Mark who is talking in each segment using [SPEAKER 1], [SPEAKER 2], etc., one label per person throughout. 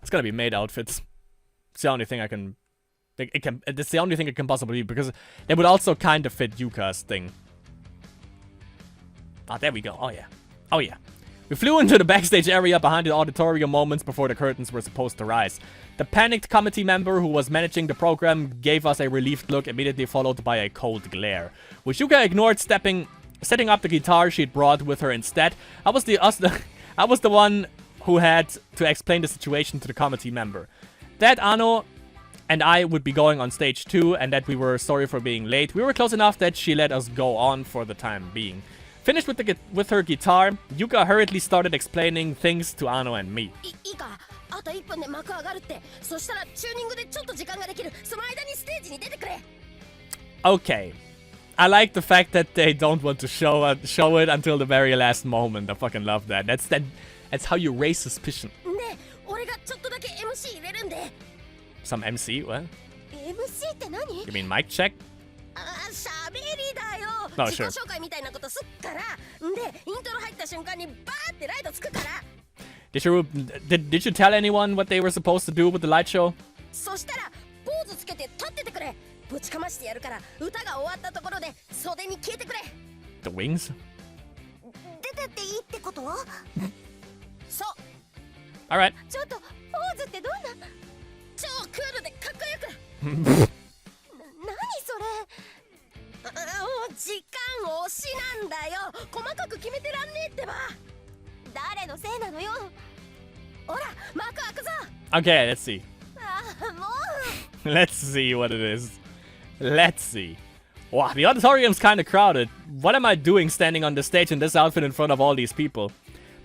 [SPEAKER 1] It's gonna be maid outfits. It's the only thing I can... It's the only thing it can possibly be, because it would also kind of fit Yuka's thing. Ah, there we go. Oh, yeah. Oh, yeah. We flew into the backstage area behind the auditorium moments before the curtains were supposed to rise. The panicked committee member who was managing the program gave us a relieved look, immediately followed by a cold glare, which Yuka ignored, setting up the guitar she'd brought with her instead. I was the one who had to explain the situation to the committee member. That Ano and I would be going on stage too, and that we were sorry for being late. We were close enough that she let us go on for the time being. Finished with her guitar, Yuka hurriedly started explaining things to Ano and me. Okay. I like the fact that they don't want to show it until the very last moment. I fucking love that. That's how you raise suspicion. Some MC? What? You mean mic check? Oh, sure. Did you tell anyone what they were supposed to do with the light show? The wings? Alright. Okay, let's see. Let's see what it is. Let's see. Wow, the auditorium's kind of crowded. What am I doing standing on the stage in this outfit in front of all these people?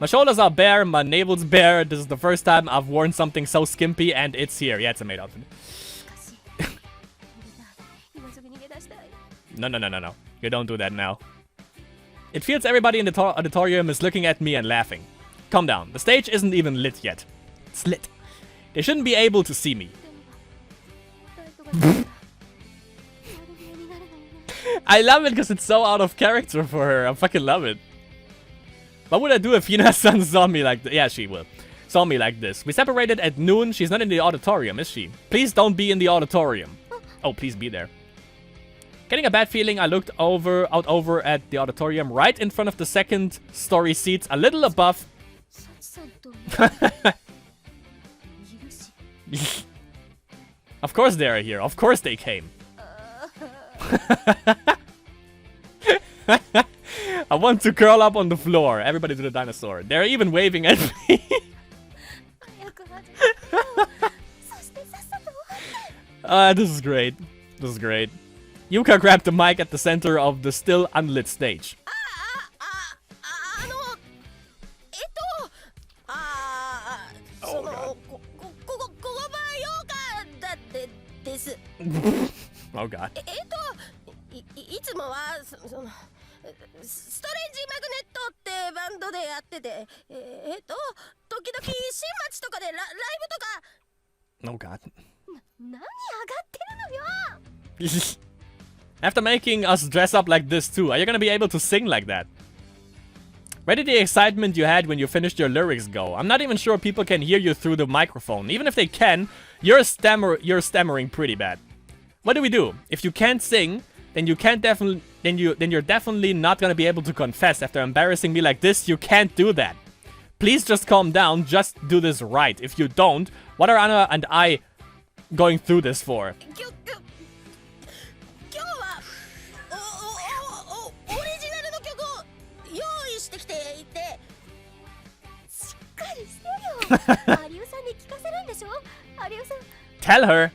[SPEAKER 1] My shoulders are bare, my navel's bare. This is the first time I've worn something so skimpy, and it's here. Yeah, it's a maid outfit. No. You don't do that now. It feels everybody in the auditorium is looking at me and laughing. Calm down. The stage isn't even lit yet. It's lit. They shouldn't be able to see me. I love it because it's so out of character for her. I fucking love it. What would I do if Hina-san saw me like this? Yeah, she will. Saw me like this. We separated at noon. She's not in the auditorium, is she? Please don't be in the auditorium. Oh, please be there. Getting a bad feeling, I looked out over at the auditorium right in front of the second story seats, a little above. Of course they are here. Of course they came. I want to curl up on the floor. Everybody to the dinosaur. They're even waving at me. This is great. This is great. Yuka grabbed the mic at the center of the still unlit stage. Oh, God. Oh, God. Oh, God. After making us dress up like this too, are you gonna be able to sing like that? Where did the excitement you had when you finished your lyrics go? I'm not even sure people can hear you through the microphone. Even if they can, you're stammering pretty bad. What do we do? If you can't sing, then you're definitely not gonna be able to confess. After embarrassing me like this, you can't do that. Please just calm down. Just do this right. If you don't, what are Anna and I going through this for? Tell her.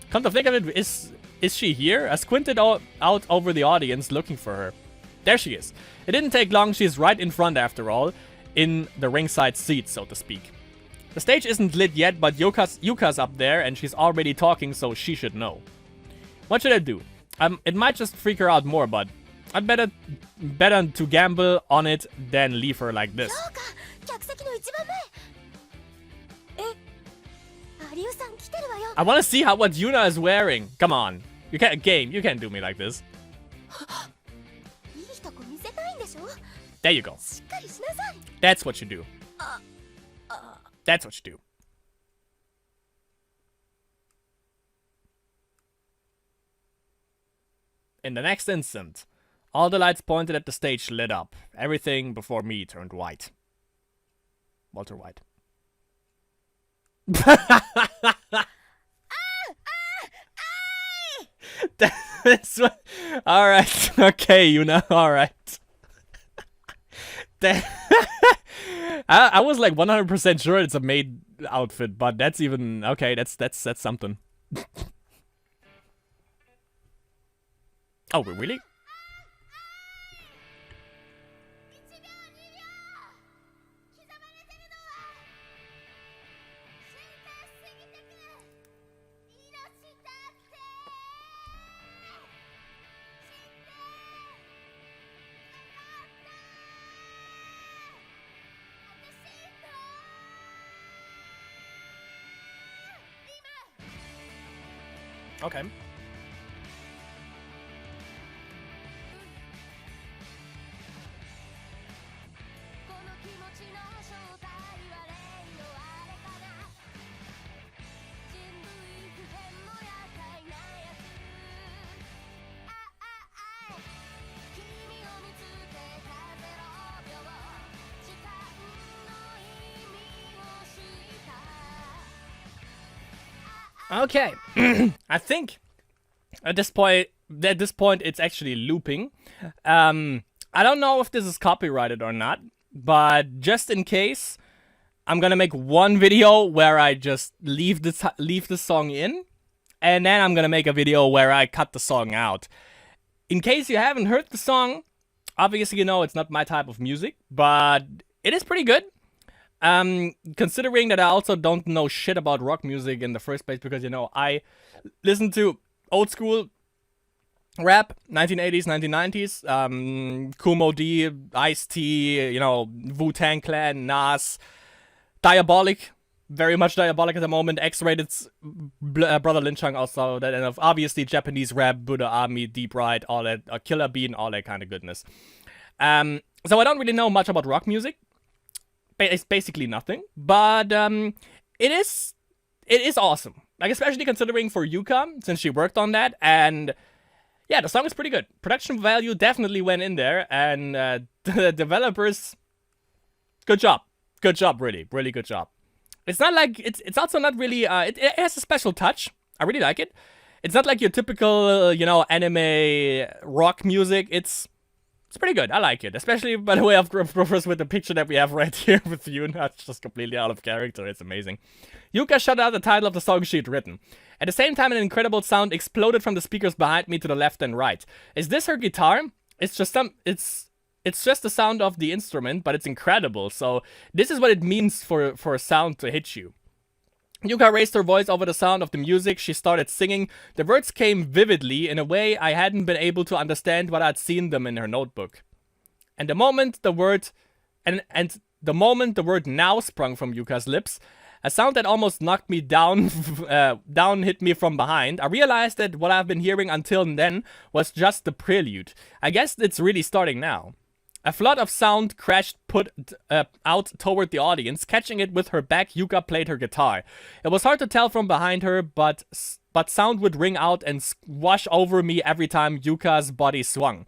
[SPEAKER 1] Come to think of it, is she here? I squinted out over the audience looking for her. There she is. It didn't take long. She's right in front after all, in the ringside seat, so to speak. The stage isn't lit yet, but Yuka's up there and she's already talking, so she should know. What should I do? It might just freak her out more, but I'd better to gamble on it than leave her like this. I want to see what Yuna is wearing. Come on. You can't do me like this. There you go. That's what you do. That's what you do. In the next instant, all the lights pointed at the stage lit up. Everything before me turned white. Walter White. That's what... Alright, okay, you know, alright. I was like 100% sure it's a maid outfit, but that's even... Okay, that's something. Oh, really? Okay. Okay. I think at this point it's actually looping. I don't know if this is copyrighted or not, but just in case, I'm gonna make one video where I just leave the song in, and then I'm gonna make a video where I cut the song out. In case you haven't heard the song, obviously you know it's not my type of music, but it is pretty good. Considering that I also don't know shit about rock music in the first place, because, you know, I listen to old school rap, 1980s, 1990s, Kumo D, Ice-T, you know, Wu-Tang Clan, Nas, Diabolic, very much Diabolic at the moment, X-Rated's Brother Lin Chung also, that, and obviously Japanese rap, Buddha Army, Deep Ride, all that, Killer Bean, all that kind of goodness. So I don't really know much about rock music. It's basically nothing, but it is awesome. Like, especially considering for Yuka, since she worked on that, and yeah, the song is pretty good. Production value definitely went in there, and the developers, good job, really, really good job. It's not like it's also not really it has a special touch. I really like it. It's not like your typical you know, anime rock music. It's pretty good. I like it. Especially, by the way, of course, with the picture that we have right here with Yuna. It's just completely out of character. It's amazing. Yuka shouted out the title of the song she'd written. At the same time, an incredible sound exploded from the speakers behind me to the left and right. Is this her guitar? It's just it's just the sound of the instrument, but it's incredible. So this is what it means for a sound to hit you. Yuka raised her voice over the sound of the music. She started singing. The words came vividly in a way I hadn't been able to understand what I'd seen them in her notebook. And the moment the word now sprung from Yuka's lips, a sound that almost knocked me down hit me from behind. I realized that what I've been hearing until then was just the prelude. I guess it's really starting now. A flood of sound crashed out toward the audience. Catching it with her back, Yuka played her guitar. It was hard to tell from behind her, but sound would ring out and wash over me every time Yuka's body swung.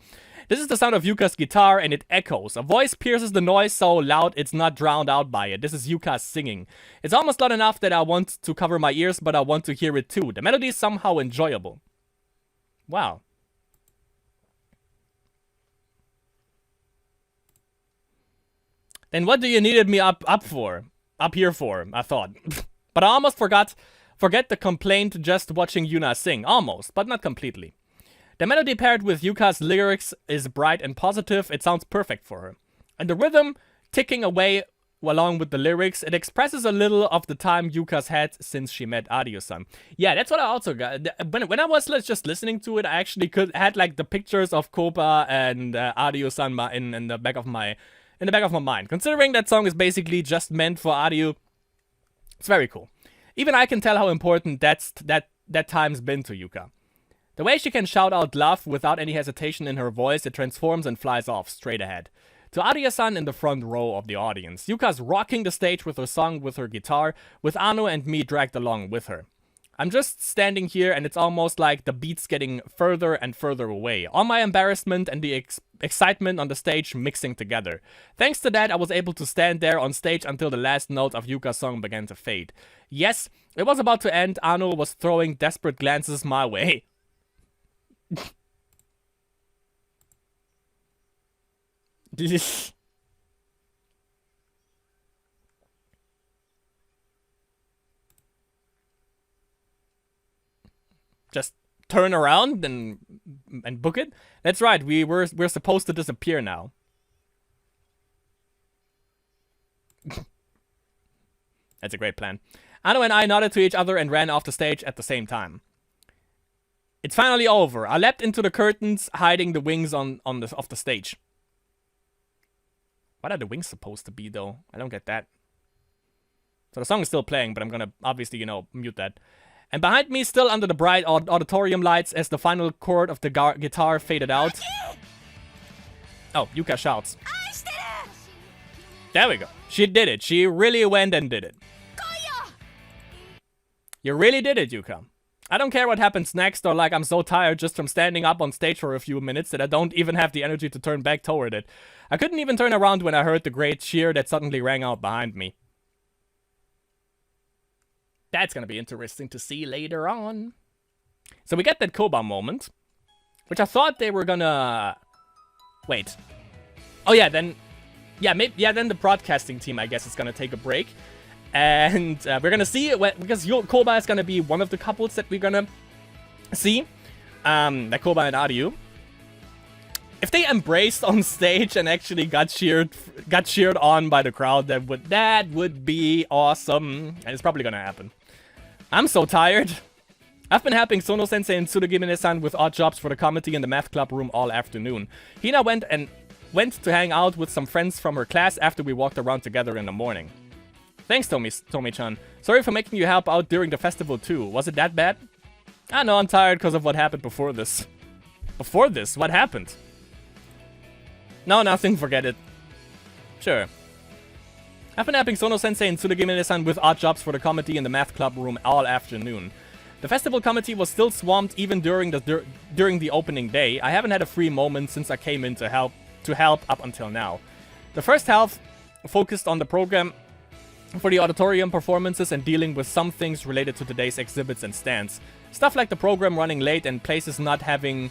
[SPEAKER 1] This is the sound of Yuka's guitar, and it echoes. A voice pierces the noise so loud it's not drowned out by it. This is Yuka singing. It's almost not enough that I want to cover my ears, but I want to hear it too. The melody is somehow enjoyable. Wow. Then what do you needed me up here for, I thought. But I almost forget the complaint just watching Yuna sing. Almost, but not completely. The melody paired with Yuka's lyrics is bright and positive. It sounds perfect for her. And the rhythm, ticking away along with the lyrics, it expresses a little of the time Yuka's had since she met Adio-san. Yeah, that's what I also got. When I was just listening to it, I actually had like the pictures of Koba and Adio-san in the back of my mind. Considering that song is basically just meant for Adio, it's very cool. Even I can tell how important that time's been to Yuka. The way she can shout out love without any hesitation in her voice, it transforms and flies off straight ahead. to Arya-san in the front row of the audience. Yuka's rocking the stage with her song with her guitar, with Ano and me dragged along with her. I'm just standing here and it's almost like the beat's getting further and further away. All my embarrassment and the excitement on the stage mixing together. Thanks to that, I was able to stand there on stage until the last note of Yuka's song began to fade. Yes, it was about to end. Ano was throwing desperate glances my way. Just turn around and book it? That's right, we're supposed to disappear now. That's a great plan. Ano and I nodded to each other and ran off the stage at the same time. It's finally over. I leapt into the curtains, hiding the wings of the stage. What are the wings supposed to be, though? I don't get that. So the song is still playing, but I'm gonna obviously, mute that. And behind me, still under the bright auditorium lights, as the final chord of the guitar faded out. Oh, Yuka shouts. There we go. She did it. She really went and did it. You really did it, Yuka. I don't care what happens next, or like I'm so tired just from standing up on stage for a few minutes that I don't even have the energy to turn back toward it. I couldn't even turn around when I heard the great cheer that suddenly rang out behind me. That's gonna be interesting to see later on. So we get that Koba moment, which I thought they were gonna... Wait. Oh yeah, then... then the broadcasting team, I guess, is gonna take a break. And we're gonna see it because Koba is gonna be one of the couples that we're gonna see. Like Koba and Aryu. If they embraced on stage and actually got cheered on by the crowd, that would be awesome. And it's probably gonna happen. I'm so tired. I've been helping Sono-sensei and Tsurugimine-san with odd jobs for the committee in the math club room all afternoon. Hina went to hang out with some friends from her class after we walked around together in the morning. Thanks, Tomi-chan. Sorry for making you help out during the festival too. Was it that bad? I know, I'm tired because of what happened before this. Before this? What happened? No, nothing, forget it. Sure. I've been helping Sono-sensei and Tsurugimine-san with odd jobs for the committee in the math club room all afternoon. The festival committee was still swamped even during the opening day. I haven't had a free moment since I came in to help up until now. The first half focused on the program for the auditorium performances and dealing with some things related to today's exhibits and stands. Stuff like the program running late and places not having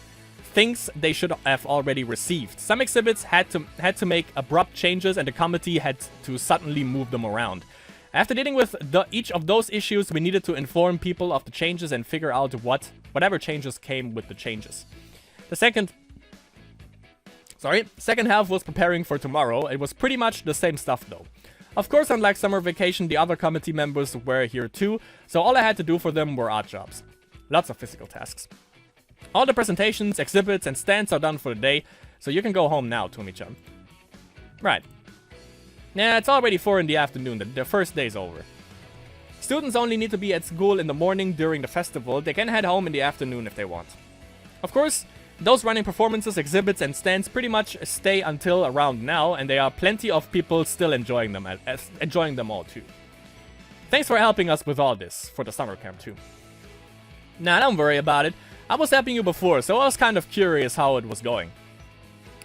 [SPEAKER 1] things they should have already received. Some exhibits had to make abrupt changes and the committee had to suddenly move them around. After dealing with each of those issues, we needed to inform people of the changes and figure out whatever changes came with the changes. The second half was preparing for tomorrow. It was pretty much the same stuff though. Of course, unlike summer vacation, the other committee members were here too, so all I had to do for them were odd jobs. Lots of physical tasks. All the presentations, exhibits, and stands are done for the day, so you can go home now, Tomi-chan. Right. Yeah, it's already 4 in the afternoon, the first day's over. Students only need to be at school in the morning during the festival. They can head home in the afternoon if they want. Of course, those running performances, exhibits, and stands pretty much stay until around now, and there are plenty of people still enjoying them all too. Thanks for helping us with all this, for the summer camp too. Nah, don't worry about it. I was helping you before, so I was kind of curious how it was going.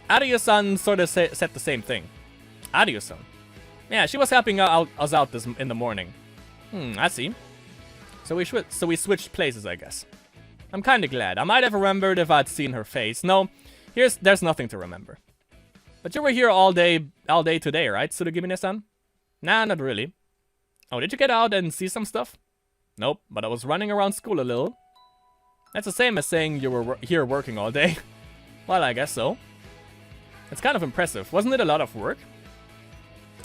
[SPEAKER 1] Arya-san sort of said the same thing. Arya-san? Yeah, she was helping us out in the morning. I see. So we switched places, I guess. I'm kinda glad. I might have remembered if I'd seen her face. No, there's nothing to remember. But you were here all day today, right, Tsurugimine-san? Nah, not really. Oh, did you get out and see some stuff? Nope, but I was running around school a little. That's the same as saying you were here working all day. Well, I guess so. It's kind of impressive. Wasn't it a lot of work?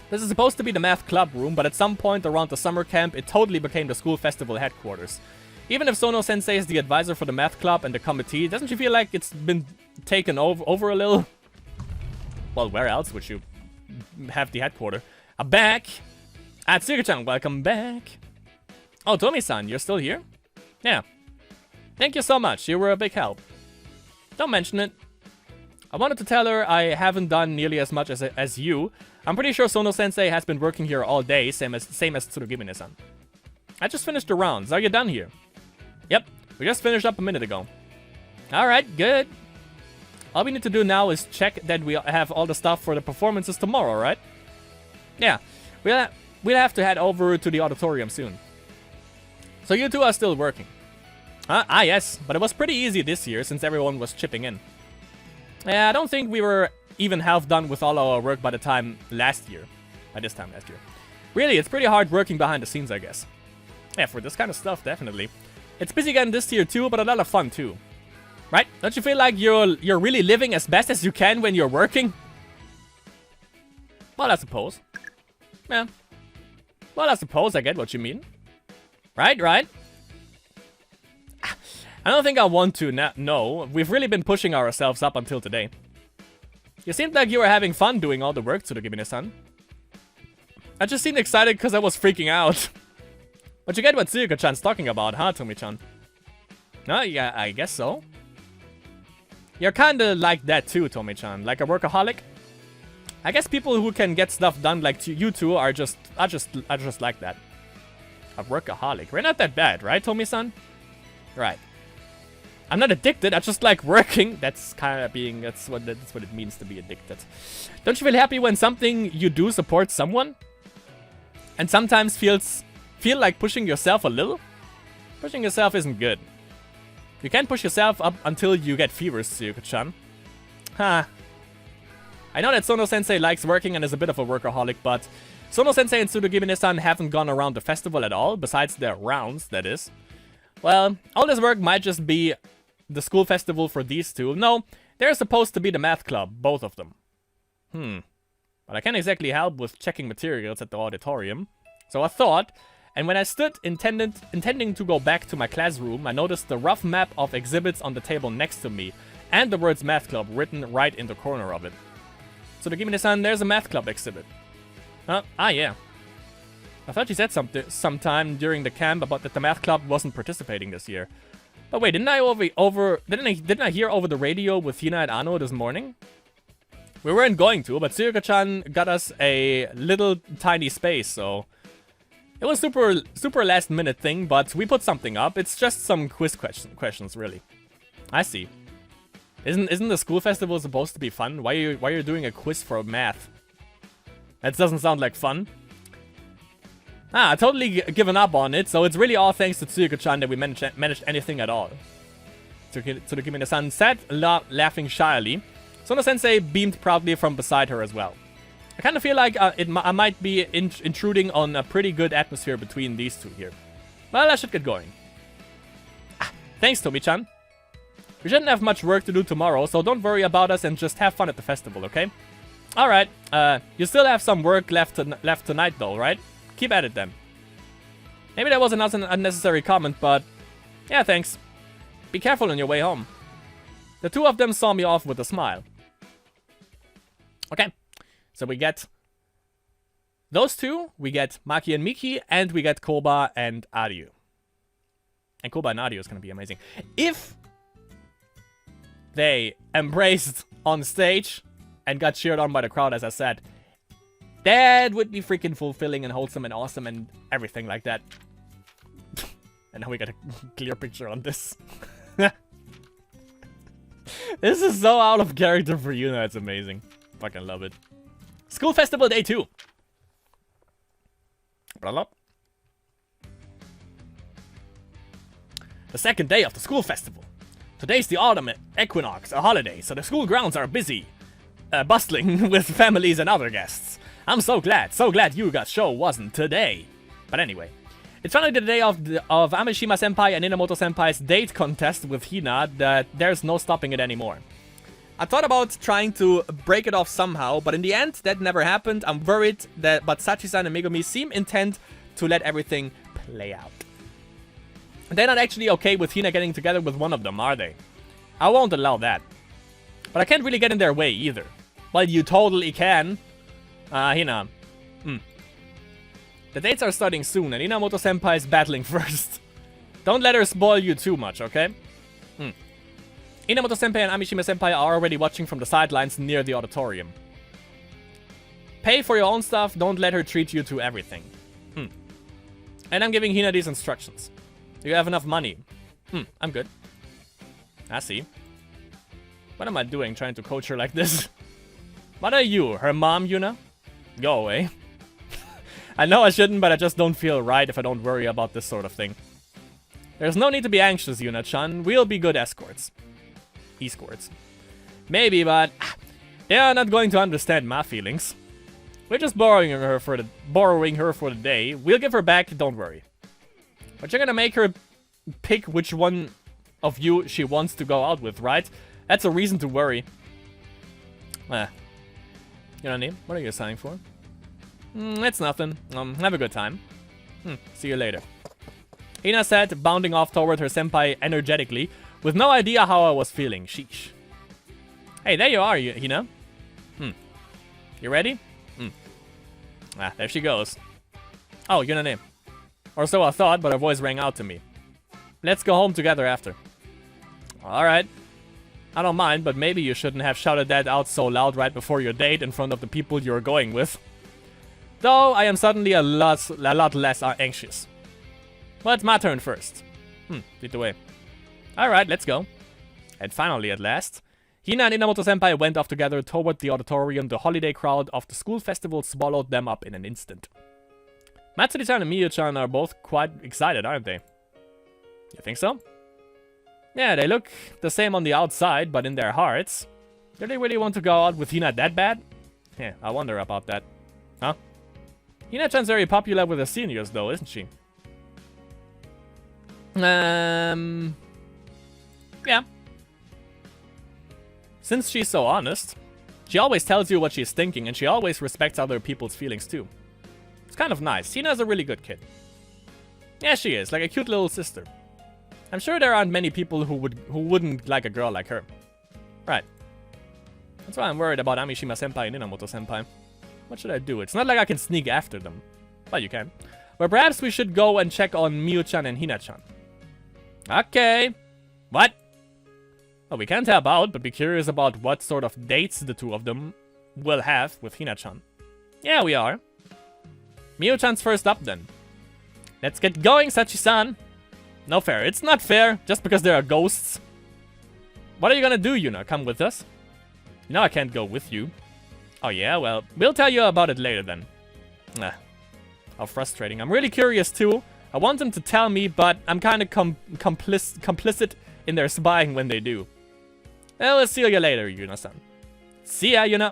[SPEAKER 1] This is supposed to be the math club room, but at some point around the summer camp, it totally became the school festival headquarters. Even if Sono-sensei is the advisor for the math club and the committee, doesn't she feel like it's been taken over a little? Well, where else would you have the headquarters? I'm back! Tsuga-chan, welcome back! Oh, Tomi-san, you're still here? Yeah. Thank you so much, you were a big help. Don't mention it. I wanted to tell her I haven't done nearly as much as you. I'm pretty sure Sono-sensei has been working here all day, same as Tsurugimi-san. I just finished the rounds. Are you done here? Yep, we just finished up a minute ago. Alright, good. All we need to do now is check that we have all the stuff for the performances tomorrow, right? Yeah, we'll have to head over to the auditorium soon. So you two are still working. Yes, but it was pretty easy this year since everyone was chipping in. Yeah, I don't think we were even half done with all our work by this time last year. Really, it's pretty hard working behind the scenes, I guess. Yeah, for this kind of stuff, definitely. It's busy again this year too, but a lot of fun too. Right? Don't you feel like you're really living as best as you can when you're working? Well, I suppose. Yeah. Well, I suppose I get what you mean. Right? I don't think I want to no. We've really been pushing ourselves up until today. You seemed like you were having fun doing all the work, Tsurugimi-san. I just seemed excited because I was freaking out. But you get what Tsuruka-chan's talking about, huh, Tomi-chan? Yeah, I guess so. You're kinda like that too, Tomi-chan. Like a workaholic. I guess people who can get stuff done like you two are just like that. A workaholic. We're not that bad, right, Tomi-san? Right. I'm not addicted, I just like working. That's kind of being, that's what it means to be addicted. Don't you feel happy when something you do supports someone? And sometimes feel like pushing yourself a little? Pushing yourself isn't good. You can't push yourself up until you get fevers, Tsuruka-chan. Huh. I know that Sono-sensei likes working and is a bit of a workaholic, but Sono-sensei and Tsurugimi-san haven't gone around the festival at all, besides their rounds, that is. Well, all this work might just be the school festival for these two. No, they're supposed to be the math club, both of them. But I can't exactly help with checking materials at the auditorium. So I thought, and when I stood intending to go back to my classroom, I noticed the rough map of exhibits on the table next to me, and the words math club written right in the corner of it. So to give me the sun, there's a math club exhibit. Yeah. I thought you said sometime during the camp about that the math club wasn't participating this year. But wait, didn't I hear over the radio with Hina and Ano this morning? We weren't going to, but Tsuruka-chan got us a little tiny space, so it was super last minute thing, but we put something up. It's just some quiz questions, really. I see. Isn't the school festival supposed to be fun? Why are you doing a quiz for math? That doesn't sound like fun. I totally given up on it, so it's really all thanks to Tsuruka-chan that we managed anything at all. Tsurugimi-san sat laughing shyly. Sono-sensei beamed proudly from beside her as well. I kind of feel like I might be intruding on a pretty good atmosphere between these two here. Well, I should get going. Thanks, Tomi-chan. We shouldn't have much work to do tomorrow, so don't worry about us and just have fun at the festival, okay? Alright, you still have some work left tonight though, right? Keep at it then. Maybe that was an unnecessary comment, but yeah, thanks. Be careful on your way home. The two of them saw me off with a smile. Okay, so we get those two, we get Maki and Miki, and we get Koba and Aryu. And Koba and Aryu is going to be amazing. If they embraced on stage and got cheered on by the crowd, as I said, that would be freaking fulfilling and wholesome and awesome and everything like that. And now we got a clear picture on this. This is so out of character for Yuna, it's amazing. Fucking love it. School Festival Day 2. The second day of the school festival. Today's the autumn equinox, a holiday, so the school grounds are busy. Bustling with families and other guests. I'm so glad Yuga's show wasn't today. But anyway, it's finally the day of Amishima-senpai and Inamoto-senpai's date contest with Hina that there's no stopping it anymore. I thought about trying to break it off somehow, but in the end, that never happened. I'm worried but Sachi-san and Megumi seem intent to let everything play out. They're not actually okay with Hina getting together with one of them, are they? I won't allow that. But I can't really get in their way either. Well, you totally can. Hina. The dates are starting soon, and Inamoto-senpai is battling first. Don't let her spoil you too much, okay? Inamoto-senpai and Amishima-senpai are already watching from the sidelines near the auditorium. Pay for your own stuff, don't let her treat you to everything. And I'm giving Hina these instructions. Do you have enough money? I'm good. I see. What am I doing trying to coach her like this? What are you, her mom, Yuna? Go away. I know I shouldn't, but I just don't feel right if I don't worry about this sort of thing. There's no need to be anxious, Yuna-chan. We'll be good escorts. Escorts. Maybe, but they are not going to understand my feelings. We're just borrowing her for the day. We'll give her back, don't worry. But you're gonna make her pick which one of you she wants to go out with, right? That's a reason to worry. You know what I mean? What are you signing for? It's nothing. Have a good time. See you later. Hina said, bounding off toward her senpai energetically, with no idea how I was feeling. Sheesh. Hey, there you are, Hina. You ready? There she goes. Oh, Yuna-ne. Or so I thought, but her voice rang out to me. Let's go home together after. Alright. I don't mind, but maybe you shouldn't have shouted that out so loud right before your date in front of the people you're going with. Though, I am suddenly a lot less anxious. Well, it's my turn first. Lead the way. Alright, let's go. And finally, at last, Hina and Inamoto-senpai went off together toward the auditorium. The holiday crowd of the school festival swallowed them up in an instant. Matsuri-chan and Miyu-chan are both quite excited, aren't they? You think so? Yeah, they look the same on the outside, but in their hearts. Do they really want to go out with Hina that bad? Yeah, I wonder about that. Huh? Hina-chan's very popular with the seniors, though, isn't she? Yeah. Since she's so honest, she always tells you what she's thinking, and she always respects other people's feelings, too. It's kind of nice. Hina's a really good kid. Yeah, she is, like a cute little sister. I'm sure there aren't many people who wouldn't like a girl like her. Right. That's why I'm worried about Amishima-senpai and Inamoto-senpai. What should I do? It's not like I can sneak after them. Well, you can. But perhaps we should go and check on Miyu-chan and Hina-chan. Okay. What? Well, we can't help out, but be curious about what sort of dates the two of them will have with Hina-chan. Yeah, we are. Miyu-chan's first up, then. Let's get going, Sachi-san. No fair. It's not fair, just because there are ghosts. What are you gonna do, Yuna? Come with us? You know I can't go with you. Oh yeah, well, we'll tell you about it later then. How frustrating. I'm really curious too. I want them to tell me, but I'm kind of complicit in their spying when they do. Well, we'll see you later, Yuna-san. See ya, Yuna.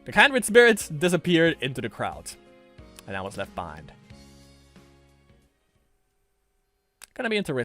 [SPEAKER 1] The Kindred Spirits disappeared into the crowd. And I was left behind. Gonna be interesting.